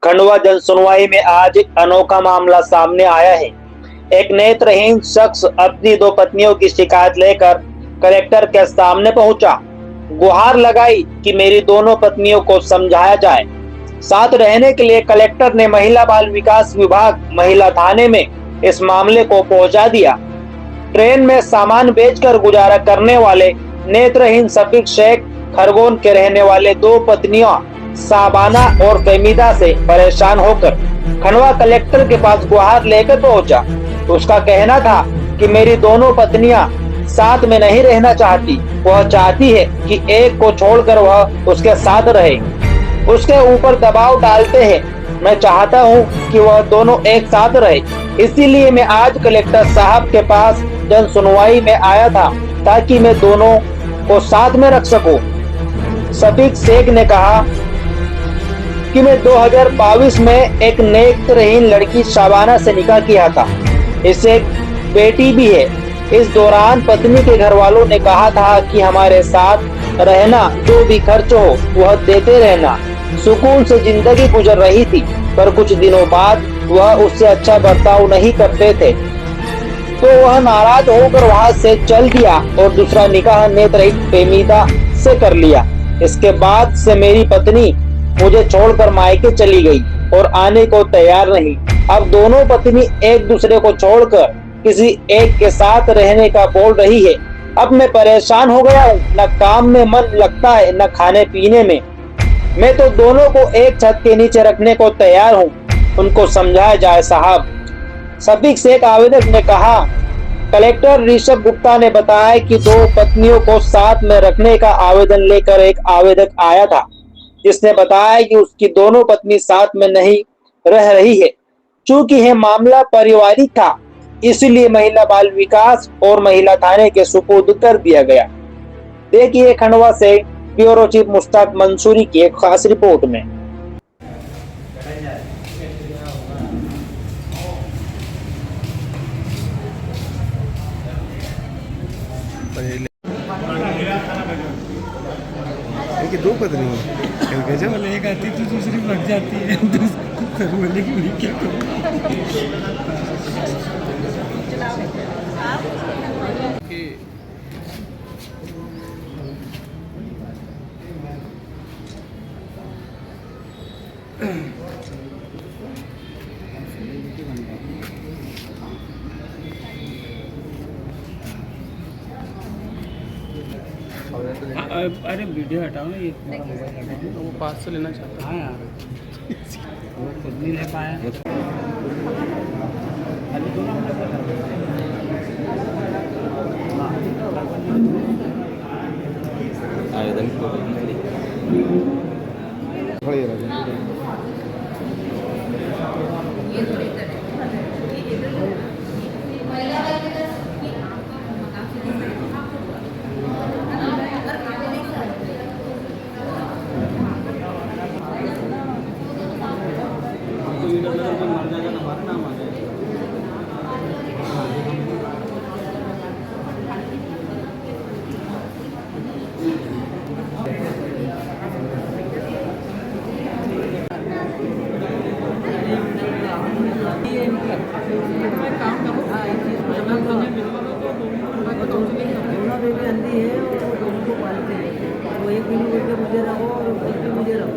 खंडवा जन सुनवाई में आज एक अनोखा मामला सामने आया है। एक नेत्रहीन शख्स अपनी दो पत्नियों की शिकायत लेकर कलेक्टर के सामने पहुंचा। गुहार लगाई कि मेरी दोनों पत्नियों को समझाया जाए। साथ रहने के लिए कलेक्टर ने महिला बाल विकास विभाग महिला थाने में इस मामले को पहुंचा दिया। ट्रेन में सामान बेचकर गुजारा करने वाले नेत्रहीन शफीक शेख खरगोन के रहने वाले दो पत्नियां साबाना और फहमीदा से परेशान होकर खंडवा कलेक्टर के पास गुहार लेकर पहुंचा। उसका कहना था कि मेरी दोनों पत्नियां साथ में नहीं रहना चाहती, वह चाहती है कि एक को छोड़कर वह उसके साथ रहे। उसके ऊपर दबाव डालते हैं। मैं चाहता हूं कि वह दोनों एक साथ रहे, इसीलिए मैं आज कलेक्टर साहब के पास जन सुनवाई में आया था ताकि मैं दोनों को साथ में रख सकूं। शफीक शेख ने कहा कि मैं 2022 में एक नेत्रहीन लड़की शाबाना से निकाह किया था। इससे एक बेटी भी है। इस दौरान पत्नी के घर वालों ने कहा था कि हमारे साथ रहना, जो भी खर्च हो वह देते रहना। सुकून से जिंदगी गुजर रही थी, पर कुछ दिनों बाद वह उससे अच्छा बर्ताव नहीं करते थे, तो वह नाराज होकर वहां से चल दिया और दूसरा निकाह नेत्रहीन फहमीदा से कर लिया। इसके बाद से मेरी पत्नी मुझे छोड़कर मायके चली गई और आने को तैयार नहीं। अब दोनों पत्नी एक दूसरे को छोड़कर किसी एक के साथ रहने का बोल रही है। अब मैं परेशान हो गया हूँ, न काम में मन लगता है न खाने पीने में। मैं तो दोनों को एक छत के नीचे रखने को तैयार हूँ, उनको समझाया जाए साहब। शफीक शेख आवेदक ने कहा, कलेक्टर ऋषभ गुप्ता ने बताया कि दो पत्नियों को साथ में रखने का आवेदन लेकर एक आवेदक आया था, जिसने बताया कि उसकी दोनों पत्नी साथ में नहीं रह रही है। चूंकि यह मामला पारिवारिक था, इसलिए महिला बाल विकास और महिला थाने के सुपुर्द कर दिया गया। देखिए खंडवा से ब्यूरो चीफ मुश्ताक मंसूरी की एक खास रिपोर्ट में। इनकी दो पत्नी है, एक आती तो दूसरी भाग जाती है, तो बोले कि मैं क्या अरे वीडियो हटाओ ना, ये मेरा मोबाइल हटाओ। वो पास से लेना चाहता हाँ यार, वो खुद नहीं ले पाया। अभी दोनों आवेदन अंधी है और दोनों को पालते हैं, वो एक दिन बोलते मुझे रहो और एक दिन मुझे रहो।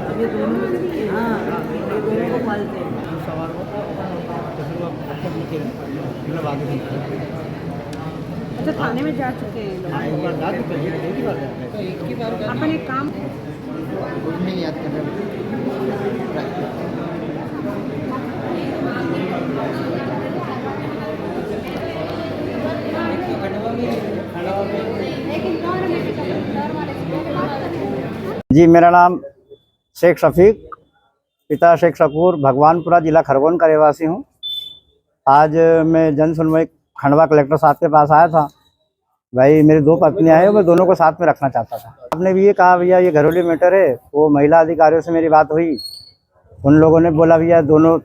अब ये दोनों, हाँ ये दोनों को पालते हैं। सवार हो तो फिर वो नीचे मतलब आगे अच्छा, थाने में जा चुके हैं लोग। एक बार जा चुके हैं, एक ही बार जाते हैं। एक ही बार अपन एक काम नहीं याद कर रहे। जी, मेरा नाम शेख शफीक, पिता शेख शकूर, भगवानपुरा जिला खरगोन का रहवासी हूँ। आज मैं जन सुनवाई खंडवा कलेक्टर साहब के पास आया था। भाई मेरी दो पत्नियां हैं, मैं दोनों को साथ में रखना चाहता था। आपने भी ये कहा भैया ये घरेलू मैटर है, वो महिला अधिकारियों से मेरी बात हुई। उन लोगों ने बोला भैया दोनों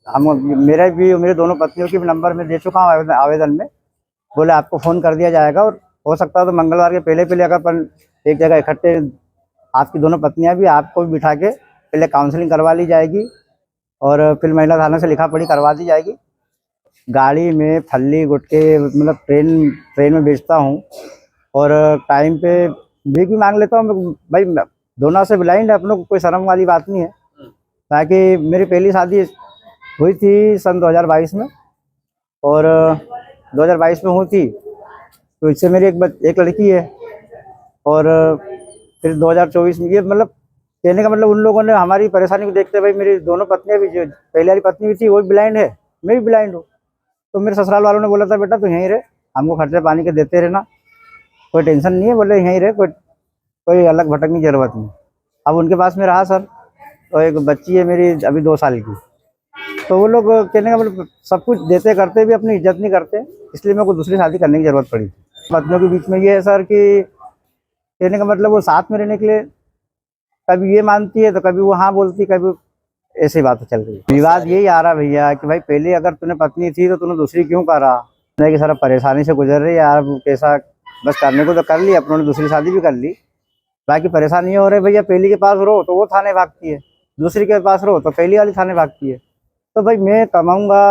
मेरे दोनों पत्नियों की नंबर में दे चुका हूँ आवेदन में। बोले आपको फ़ोन कर दिया जाएगा और हो सकता है तो मंगलवार के पहले अगर अपन एक जगह इकट्ठे, आपकी दोनों पत्नियां भी, आपको भी बिठा के पहले काउंसलिंग करवा ली जाएगी। और फिर महिला थाने से लिखा पढ़ी करवा दी जाएगी। गाड़ी में फल्ली गुटके मतलब ट्रेन में बेचता हूँ और टाइम पे भीख भी मांग लेता हूँ भाई। दोनों से ब्लाइंड है, अपनों को कोई शर्म वाली बात नहीं है। ताकि मेरी पहली शादी हुई थी सन 2022 में और 2022 में हुई थी, तो इससे मेरी एक लड़की है। और फिर 2024 में ये मतलब कहने का मतलब उन लोगों ने हमारी परेशानी को देखते भाई मेरी दोनों पत्नियां भी, जो पहले वाली पत्नी भी थी वो भी ब्लाइंड है, मैं भी ब्लाइंड हूँ। तो मेरे ससुराल वालों ने बोला था बेटा तू यहीं रहे, हमको खर्चे पानी के देते रहना, कोई टेंशन नहीं है, बोले यहीं रहे, कोई अलग भटकने की जरूरत नहीं। अब उनके पास में रहा सर, तो एक बच्ची है मेरी अभी 2 साल की। तो वो लोग कहने का मतलब सब कुछ देते करते भी अपनी इज्जत नहीं करते, इसलिए मेरे को दूसरी शादी करने की जरूरत पड़ी। पत्नियों के बीच में ये है सर कि कहने का मतलब वो साथ में रहने के लिए कभी ये मानती है तो कभी वो हाँ बोलती, कभी ऐसी बात चल रही है। विवाद यही आ रहा भैया कि भाई पहले अगर तूने पत्नी थी तो तूने दूसरी क्यों करा, नहीं कि सर परेशानी से गुजर रही है यार, कैसा बस करने को तो कर लिया, अपनों ने दूसरी शादी भी कर ली, बाकी परेशानी हो रही भैया। पहली के पास रहो तो वो थाने भागती है, दूसरी के पास रहो तो पहली वाली थाने भागती है। तो भाई मैं कमाऊंगा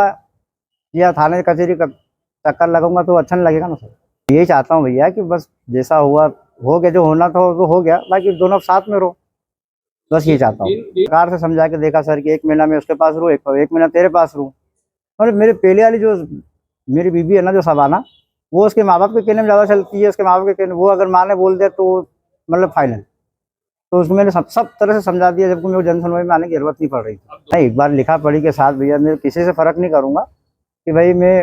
या थाने कचहरी का चक्कर लगाऊंगा तो अच्छा नहीं लगेगा ना सर। यही चाहता हूँ भैया कि बस जैसा हुआ हो गया, जो होना था तो हो गया, बाकी दोनों साथ में रहो, बस ये चाहता हूँ। सरकार से समझा के देखा सर कि 1 महीना मैं उसके पास रहूँ, एक महीना तेरे पास रहूँ। और मेरे पहले वाली जो मेरी बीबी है ना, जो सबाना, वो उसके माँ बाप के कहने में ज़्यादा चलती है। उसके माँ बाप के कहने, वो अगर माँ ने बोल दिया तो मतलब फाइनल, तो उसको मैंने सब तरह से समझा दिया, जबकि मेरे को जन सुनवाई में आने की जरूरत नहीं पड़ रही थी। नहीं, एक बार लिखा पढ़ी के साथ भैया मैं किसी से फ़र्क नहीं करूँगा कि भाई मैं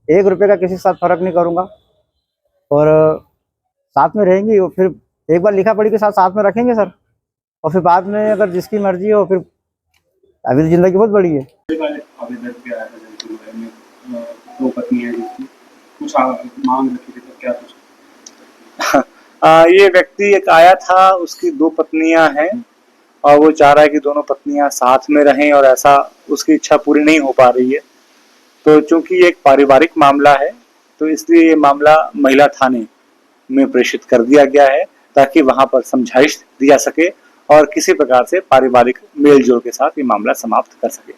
1 रुपये का किसी के साथ फ़र्क नहीं करूँगा, और साथ में रहेंगे। और फिर एक बार लिखा पढ़ी के साथ में रखेंगे सर, और फिर बाद में अगर जिसकी मर्जी हो, फिर अभी तो जिंदगी बहुत बड़ी है। आवेदन पे आया था जन सुनवाई में 2 पत्नियां जिसकी कुछ मांग रखी थी, तो क्या कुछ ये व्यक्ति एक आया था, उसकी 2 पत्नियां हैं और वो चाह रहा है कि दोनों पत्नियां साथ में रहें, और ऐसा उसकी इच्छा पूरी नहीं हो पा रही है। तो चूंकि ये एक पारिवारिक मामला है, तो इसलिए ये मामला महिला थाने में प्रेषित कर दिया गया है, ताकि वहां पर समझाइश दी जा सके और किसी प्रकार से पारिवारिक मेल जोल के साथ ये मामला समाप्त कर सके।